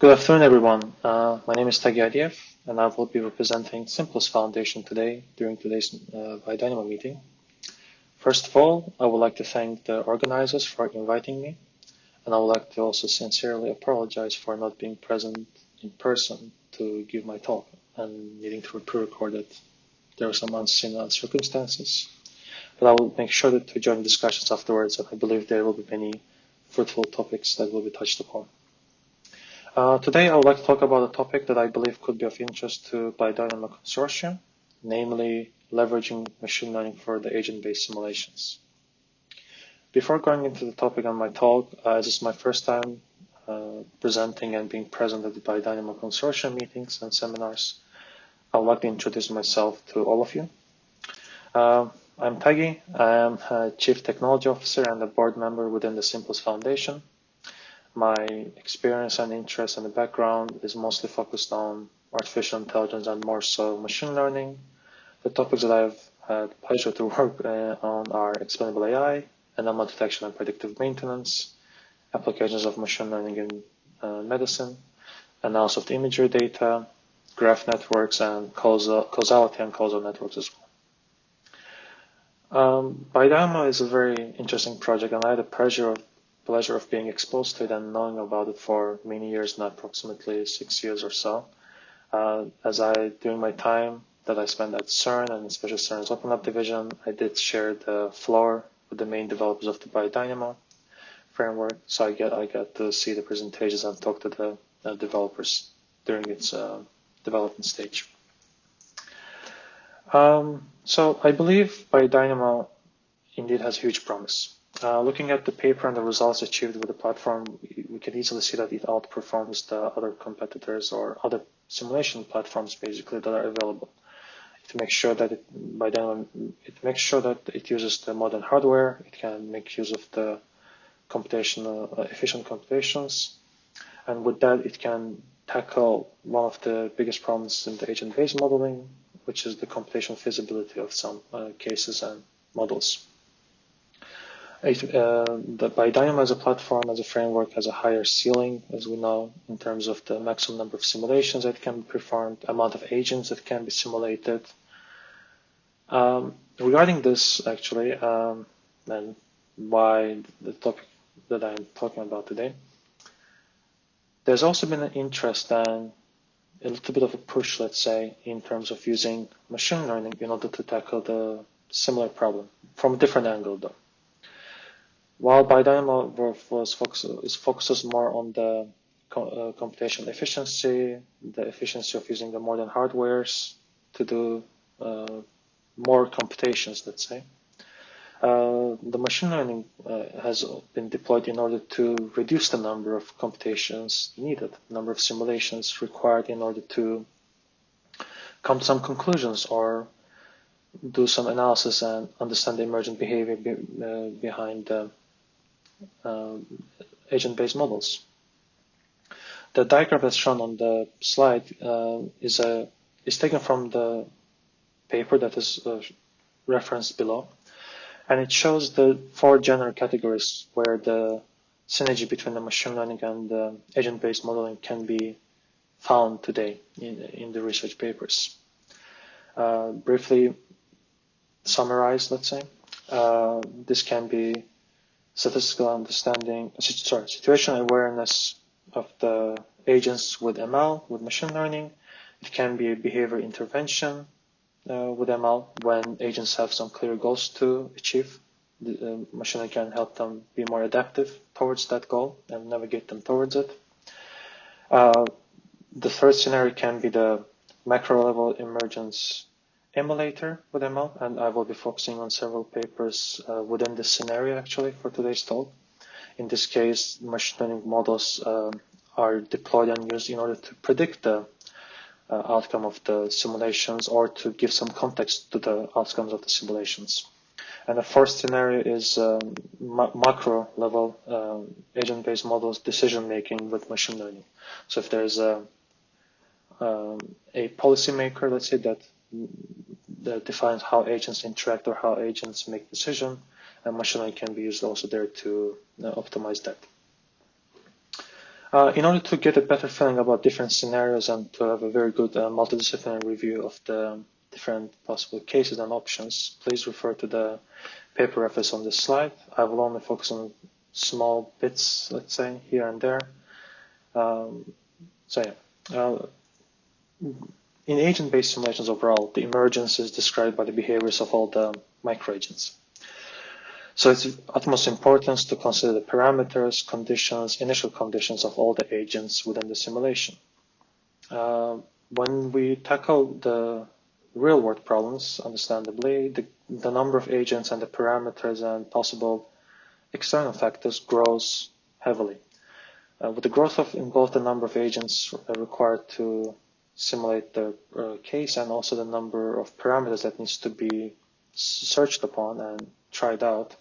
Good afternoon, everyone. My name is Taghi Aliyev, and I will be representing SCImPULSE Foundation today during today's BioDynaMo meeting. First of all, I would like to thank the organizers for inviting me, and I would like to also sincerely apologize for not being present in person to give my talk and needing to pre-record it. There were some unforeseen circumstances, but I will make sure to join discussions afterwards, and I believe there will be many fruitful topics that will be touched upon. Today, I would like to talk about a topic that I believe could be of interest to BioDynaMo Consortium, namely leveraging machine learning for the agent-based simulations. Before going into the topic on my talk, this is my first time presenting and being present at the BioDynaMo Consortium meetings and seminars. I would like to introduce myself to all of you. I'm Taghi. I am a Chief Technology Officer and a board member within the SCImPULSE Foundation. My experience and interest and the background is mostly focused on artificial intelligence and more so machine learning. The topics that I've had the pleasure to work on are explainable AI, anomaly detection and predictive maintenance, applications of machine learning in medicine, analysis of the imagery data, graph networks, and causality and causal networks as well. BioDynaMo is a very interesting project, and I had the pleasure of being exposed to it and knowing about it for many years now, approximately 6 years or so. During my time that I spent at CERN, and especially CERN's Open Lab division, I did share the floor with the main developers of the BioDynaMo framework, so I got to see the presentations and talk to the developers during its development stage. So I believe BioDynaMo indeed has huge promise. Looking at the paper and the results achieved with the platform, we can easily see that it outperforms the other competitors or other simulation platforms basically that are available. It makes sure that it uses the modern hardware. It can make use of the efficient computations, and with that, it can tackle one of the biggest problems in the agent-based modeling, which is the computational feasibility of some cases and models. The BioDynaMo as a platform, as a framework, has a higher ceiling, as we know, in terms of the maximum number of simulations that can be performed, amount of agents that can be simulated. Regarding this, actually, and why the topic that I'm talking about today, there's also been an interest and a little bit of a push, let's say, in terms of using machine learning in order to tackle the similar problem from a different angle, though. While BioDynaMo focuses more on the computational efficiency, the efficiency of using the modern hardwares to do more computations, let's say, the machine learning has been deployed in order to reduce the number of computations needed, number of simulations required in order to come to some conclusions or do some analysis and understand the emergent behavior behind the agent-based models. The diagram that's shown on the slide is taken from the paper that is referenced below, and it shows the 4 general categories where the synergy between the machine learning and the agent-based modeling can be found today in the research papers. Briefly summarized, let's say, this can be statistical understanding, situational awareness of the agents with ML, with machine learning. It can be behavior intervention with ML when agents have some clear goals to achieve. The machine learning can help them be more adaptive towards that goal and navigate them towards it. The third scenario can be the macro level emergence emulator with ML, and I will be focusing on several papers within this scenario actually for today's talk. In this case, machine learning models are deployed and used in order to predict the outcome of the simulations or to give some context to the outcomes of the simulations. And the fourth scenario is macro level agent-based models decision making with machine learning. So if there's a policymaker, let's say, that defines how agents interact or how agents make decisions, and machine learning can be used also there to optimize that. In order to get a better feeling about different scenarios and to have a very good multidisciplinary review of the different possible cases and options, please refer to the paper reference on this slide. I will only focus on small bits, let's say, here and there. In agent-based simulations overall, the emergence is described by the behaviors of all the microagents. So it's of utmost importance to consider the parameters, conditions, initial conditions of all the agents within the simulation. When we tackle the real-world problems, understandably, the number of agents and the parameters and possible external factors grows heavily. With the growth in both the number of agents required to simulate the case and also the number of parameters that needs to be searched upon and tried out,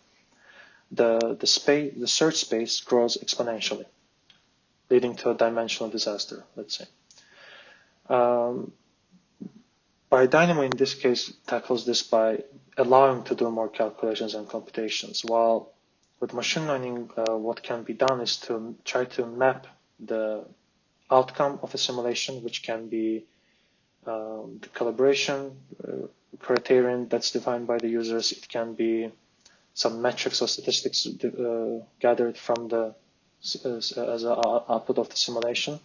the search space grows exponentially, leading to a dimensional disaster, let's say. BioDynaMo in this case tackles this by allowing to do more calculations and computations, while with machine learning, what can be done is to try to map the outcome of a simulation, which can be the calibration criterion that's defined by the users. It can be some metrics or statistics gathered from the as an output of the simulation,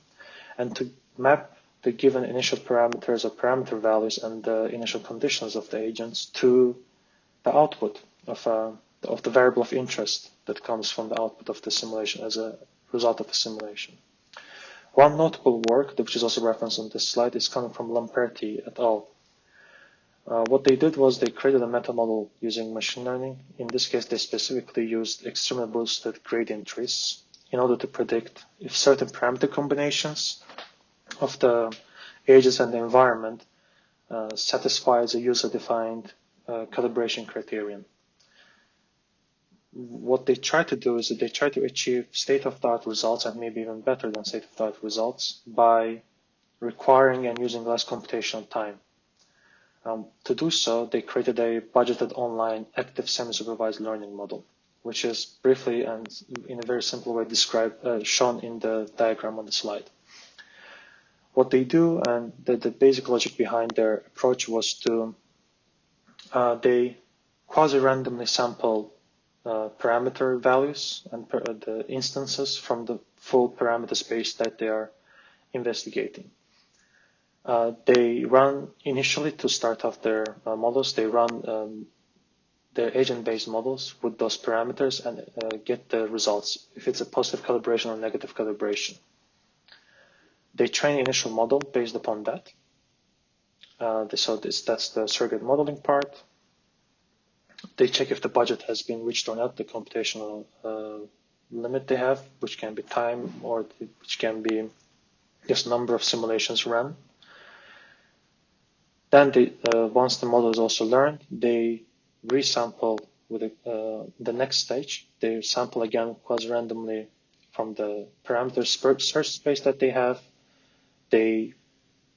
and to map the given initial parameters or parameter values and the initial conditions of the agents to the output of the variable of interest that comes from the output of the simulation as a result of the simulation. One notable work, which is also referenced on this slide, is coming from Lamperti et al. What they did was they created a meta model using machine learning. In this case, they specifically used extremely boosted gradient trees in order to predict if certain parameter combinations of the agents and the environment satisfies a user-defined calibration criterion. What they try to do is that they try to achieve state-of-the-art results, and maybe even better than state-of-the-art results, by requiring and using less computational time. To do so, they created a budgeted online active semi-supervised learning model, which is briefly and in a very simple way described, shown in the diagram on the slide. What they do, and the basic logic behind their approach, was to they quasi-randomly sample parameter values and the instances from the full parameter space that they are investigating. They run initially, to start off their models, they run their agent-based models with those parameters and get the results, if it's a positive calibration or negative calibration. They train the initial model based upon that. That's the surrogate modeling part. They check if the budget has been reached or not, the computational limit they have, which can be time or which can be just number of simulations run. Then once the model is also learned, they resample with the next stage. They sample again quasi-randomly from the parameter search space that they have. They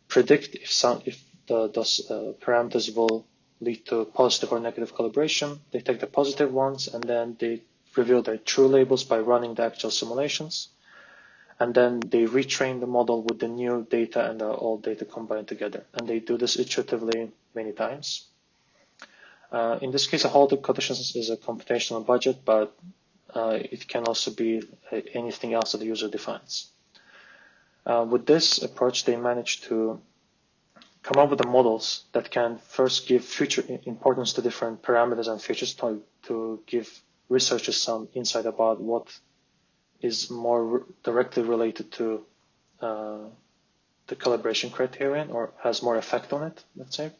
predict if those parameters will lead to positive or negative calibration. They take the positive ones and then they reveal their true labels by running the actual simulations. And then they retrain the model with the new data and the old data combined together. And they do this iteratively many times. In this case, a halted conditions is a computational budget, but it can also be anything else that the user defines. With this approach, they manage to come up with the models that can first give future importance to different parameters and features to give researchers some insight about what is more directly related to the calibration criterion or has more effect on it, let's say.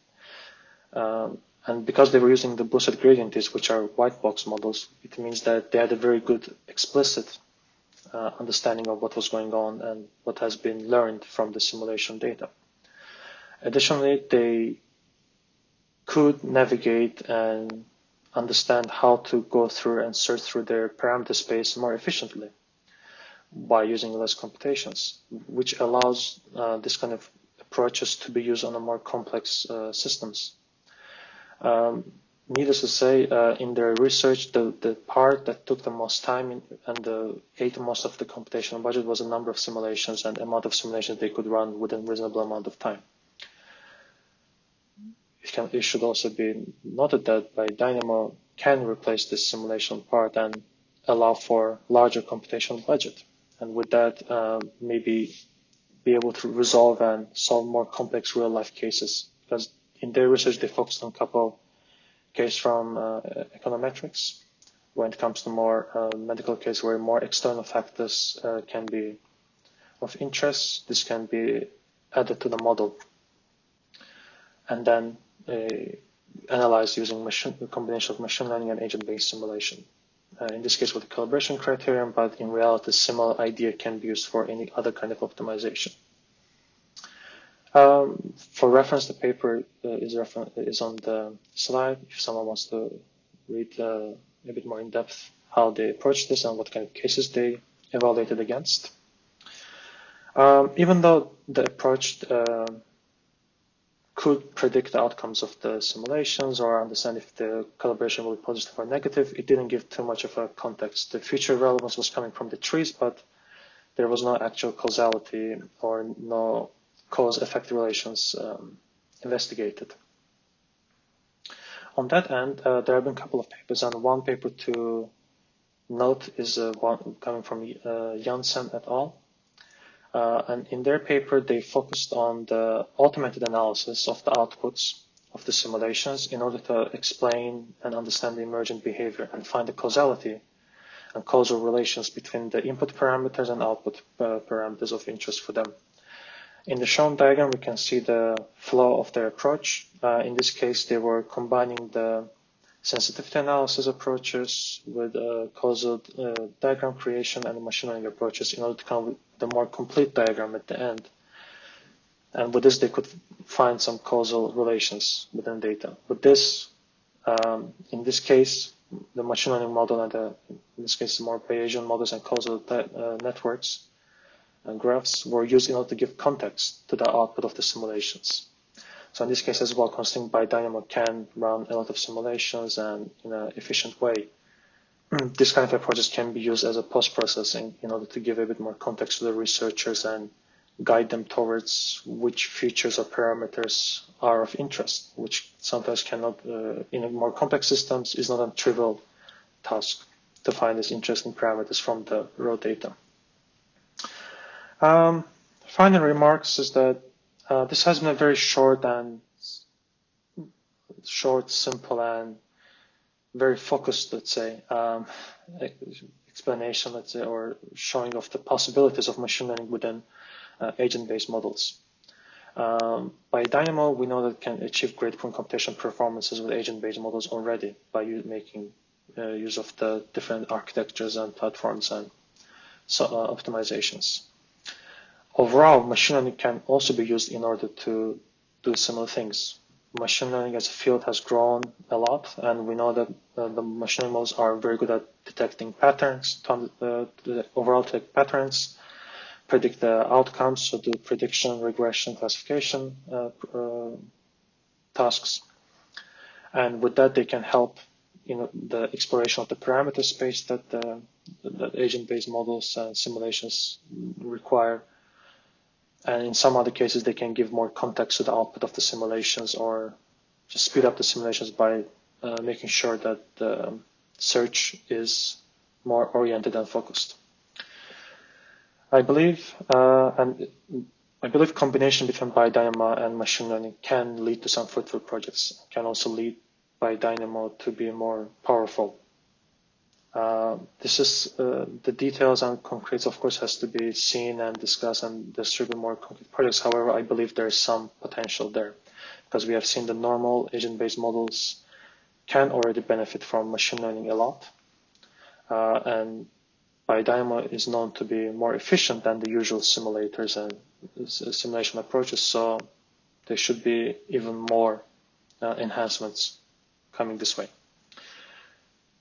And because they were using the boosted gradient trees, which are white box models, it means that they had a very good explicit understanding of what was going on and what has been learned from the simulation data. Additionally, they could navigate and understand how to go through and search through their parameter space more efficiently by using less computations, which allows this kind of approaches to be used on a more complex systems. needless to say, in their research, the part that took the most time and ate most of the computational budget was a number of simulations and the amount of simulations they could run within a reasonable amount of time. It should also be noted that BioDynaMo can replace this simulation part and allow for larger computational budget, and with that, maybe be able to resolve and solve more complex real-life cases. Because in their research, they focused on a couple cases from econometrics when it comes to more medical cases where more external factors can be of interest. This can be added to the model and then analyzed using a combination of machine learning and agent-based simulation. In this case with the calibration criterion, but in reality, a similar idea can be used for any other kind of optimization. For reference, the paper is on the slide if someone wants to read a bit more in depth how they approached this and what kind of cases they evaluated against. Even though the approach could predict the outcomes of the simulations or understand if the calibration will be positive or negative, it didn't give too much of a context. The future relevance was coming from the trees, but there was no actual causality or no cause-effect relations investigated. On that end, there have been a couple of papers, and one paper to note is one coming from Janssen et al. And in their paper, they focused on the automated analysis of the outputs of the simulations in order to explain and understand the emergent behavior and find the causality and causal relations between the input parameters and output parameters of interest for them. In the shown diagram, we can see the flow of their approach. In this case, they were combining the sensitivity analysis approaches with causal diagram creation and machine learning approaches in order to come up with the more complete diagram at the end. And with this, they could find some causal relations within data. With this, in this case, the machine learning model and in this case, more Bayesian models and causal networks and graphs were used in order to give context to the output of the simulations. So in this case as well, considering BioDynaMo can run a lot of simulations and in an efficient way, this kind of approaches can be used as a post-processing in order to give a bit more context to the researchers and guide them towards which features or parameters are of interest, which sometimes cannot, in a more complex systems, is not a trivial task to find these interesting parameters from the raw data. Final remarks is that this has been a very short, simple, and very focused, let's say, explanation, let's say, or showing of the possibilities of machine learning within agent-based models. BioDynaMo, we know that it can achieve great computation performances with agent-based models already by making use of the different architectures and platforms and optimizations. Overall, machine learning can also be used in order to do similar things. Machine learning as a field has grown a lot, and we know that the machine learning models are very good at detecting patterns, overall detect patterns, predict the outcomes, so do prediction, regression, classification tasks. And with that, they can help the exploration of the parameter space that agent-based models and simulations require. And in some other cases, they can give more context to the output of the simulations or just speed up the simulations by making sure that the search is more oriented and focused. I believe combination between BioDynaMo and machine learning can lead to some fruitful projects, can also lead BioDynaMo to be more powerful. This is the details and concretes, of course, has to be seen and discussed, and there should be more concrete projects. However, I believe there is some potential there because we have seen the normal agent-based models can already benefit from machine learning a lot, and BioDynaMo is known to be more efficient than the usual simulators and simulation approaches, so there should be even more enhancements coming this way.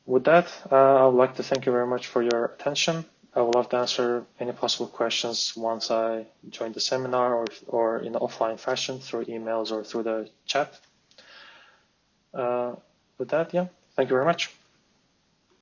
With that, I would like to thank you very much for your attention. I would love to answer any possible questions once I join the seminar or in an offline fashion through emails or through the chat. with that, yeah, thank you very much.